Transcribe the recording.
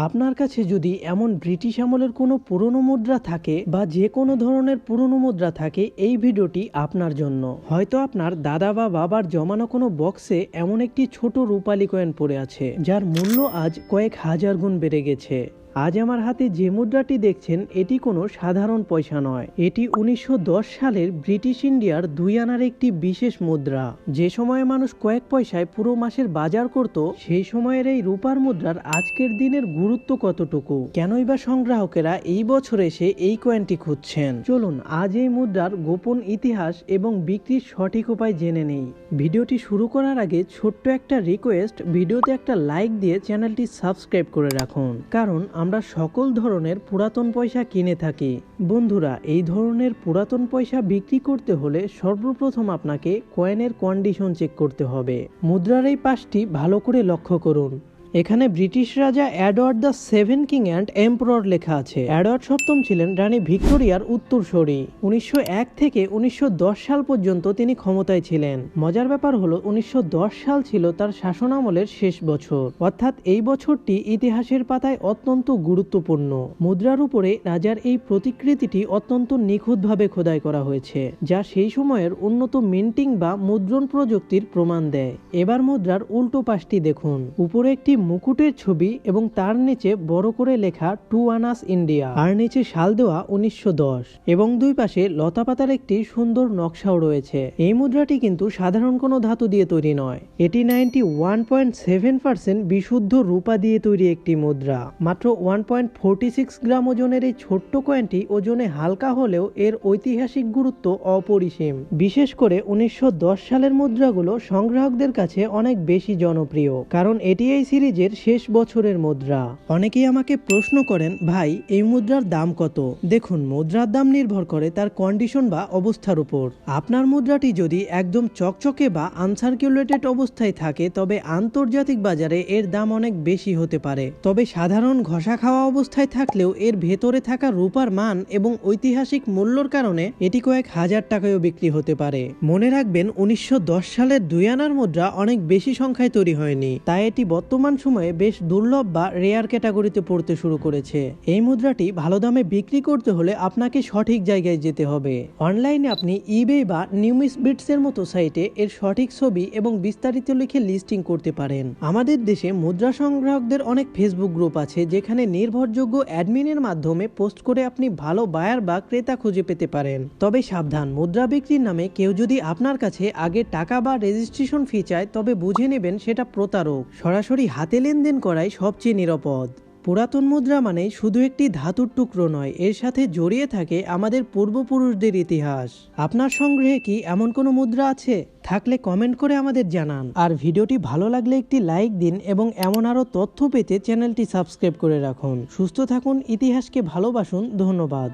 আপনার কাছে যদি এমন ব্রিটিশ আমলের কোনো পুরনো মুদ্রা থাকে বা যে কোনো ধরনের পুরনো মুদ্রা থাকে, এই ভিডিওটি আপনার জন্য। হয়তো আপনার দাদা বা বাবার জমানো কোনো বক্সে এমন একটি ছোট রূপালী কয়েন পড়ে আছে যার মূল্য আজ কয়েক হাজার গুণ বেড়ে গেছে। আজ আমার হাতে যে মুদ্রাটি দেখছেন এটি কোনো সাধারণ পয়সা নয়, এটি 1910 সালের ব্রিটিশ ইন্ডিয়ার 2 আনার একটি বিশেষ মুদ্রা। যে সময়ে মানুষ কয়েক পয়সায় পুরো মাসের বাজার করত, সেই সময়ের এই রূপার মুদ্রার আজকের দিনের গুরুত্ব কতটুকু, কেনই বা সংগ্রাহকেরা এই বছর এসে এই কয়েনটি খুঁজছেন। চলুন আজ এই মুদ্রার গোপন ইতিহাস এবং বিক্রির সঠিক উপায় জেনে নেই। ভিডিওটি শুরু করার আগে ছোট্ট একটা রিকোয়েস্ট, ভিডিওতে একটা লাইক দিয়ে চ্যানেলটি সাবস্ক্রাইব করে রাখুন, কারণ আমরা সকল ধরনের পুরাতন পয়সা কিনে থাকি। বন্ধুরা, এই ধরনের পুরাতন পয়সা বিক্রি করতে হলে সর্বপ্রথম আপনাকে কয়েনের কন্ডিশন চেক করতে হবে। মুদ্রার এই পাশটি ভালো করে লক্ষ্য করুন। এখানে ব্রিটিশ রাজা Edward the 7 king and emperor লেখা আছে। এডওয়ার্ড সপ্তম ছিলেন রানী ভিক্টোরিয়ার উত্তরসূরি। 1901 থেকে 1910 সাল পর্যন্ত তিনি ক্ষমতায় ছিলেন। মজার ব্যাপার হলো 1910 সাল ছিল তার শাসনামলের শেষ বছর, অর্থাৎ এই বছরটি ইতিহাসের পাতায় অত্যন্ত গুরুত্বপূর্ণ। মুদ্রার উপরে রাজার এই প্রতিকৃতিটি অত্যন্ত নিখুঁতভাবে খোদাই করা হয়েছে, যা সেই সময়ের উন্নত মিন্টিং বা মুদ্রণ প্রযুক্তির প্রমাণ দেয়। এবার মুদ্রার উল্টো পাশটি দেখুন। উপরে একটি মুকুটের ছবি এবং তার নিচে বড় করে লেখা 2 আনাস ইন্ডিয়া, আর নিচে সাল দেওয়া 1910, এবং দুই পাশে লতাপাতার একটি সুন্দর নকশাও রয়েছে। এই মুদ্রাটি কিন্তু সাধারণ কোনো ধাতু দিয়ে তৈরি নয়, এটি 91.7% বিশুদ্ধ রূপা দিয়ে তৈরি একটি মুদ্রা। মাত্র 1.46 গ্রাম ওজনের এই ছোট্ট কয়েনটি ওজনে হালকা হলেও এর ঐতিহাসিক গুরুত্ব অপরিসীম। বিশেষ করে 1910 সালের মুদ্রাগুলো সংগ্রাহকদের কাছে অনেক বেশি জনপ্রিয়, কারণ এটি এই সিরিজের শেষ বছরের মুদ্রা। অনেকেই আমাকে প্রশ্ন করেন, ভাই এই মুদ্রার দাম কত? দেখুন, মুদ্রার দাম নির্ভর করে তার কন্ডিশন বা অবস্থার উপর। আপনার মুদ্রাটি যদি একদম চকচকে বা আনসার্কুলেটেড অবস্থায় থাকে, তবে আন্তর্জাতিক বাজারে এর দাম অনেক বেশি হতে পারে। তবে সাধারণ ঘষা খাওয়া অবস্থায় থাকলেও এর ভেতরে থাকা রূপার মান এবং ঐতিহাসিক মূল্যর কারণে এটি কয়েক হাজার টাকায়ও বিক্রি হতে পারে। মনে রাখবেন, 1910 সালের 2 আনার মুদ্রা অনেক বেশি সংখ্যায় তৈরি হয়নি, তাই এটি বর্তমান সময়ে বেশ দুর্লভ বা রেয়ার ক্যাটাগরিতে পড়তে শুরু করেছে। এই মুদ্রাটি ভালো দামে বিক্রি করতে হলে আপনাকে সঠিক জায়গায় যেতে হবে। অনলাইনে আপনি ইবে বা নিউমিসবিটস এর মতো সাইটে এর সঠিক ছবি এবং বিস্তারিত লিখে লিস্টিং করতে পারেন। আমাদের দেশে মুদ্রা সংগ্রাহকদের অনেক ফেসবুক গ্রুপ আছে, যেখানে নির্ভরযোগ্য অ্যাডমিনের মাধ্যমে পোস্ট করে আপনি ভালো বায়ার বা ক্রেতা খুঁজে পেতে পারেন। তবে সাবধান, মুদ্রা বিক্রির নামে কেউ যদি আপনার কাছে আগে টাকা বা রেজিস্ট্রেশন ফি চায়, তবে বুঝে নেবেন সেটা প্রতারক। সরাসরি হাতে লেনদেন করাই সবচেয়ে নিরাপদ। পুরাতন মুদ্রা মানে শুধু একটি ধাতুর টুকরো নয়, এর সাথে জড়িয়ে থাকে আমাদের পূর্বপুরুষদের ইতিহাস। আপনার সংগ্রহে কি এমন কোনো মুদ্রা আছে? থাকলে কমেন্ট করে আমাদের জানান। আর ভিডিওটি ভালো লাগলে একটি লাইক দিন এবং এমন আরও তথ্য পেতে চ্যানেলটি সাবস্ক্রাইব করে রাখুন। সুস্থ থাকুন, ইতিহাসকে ভালোবাসুন। ধন্যবাদ।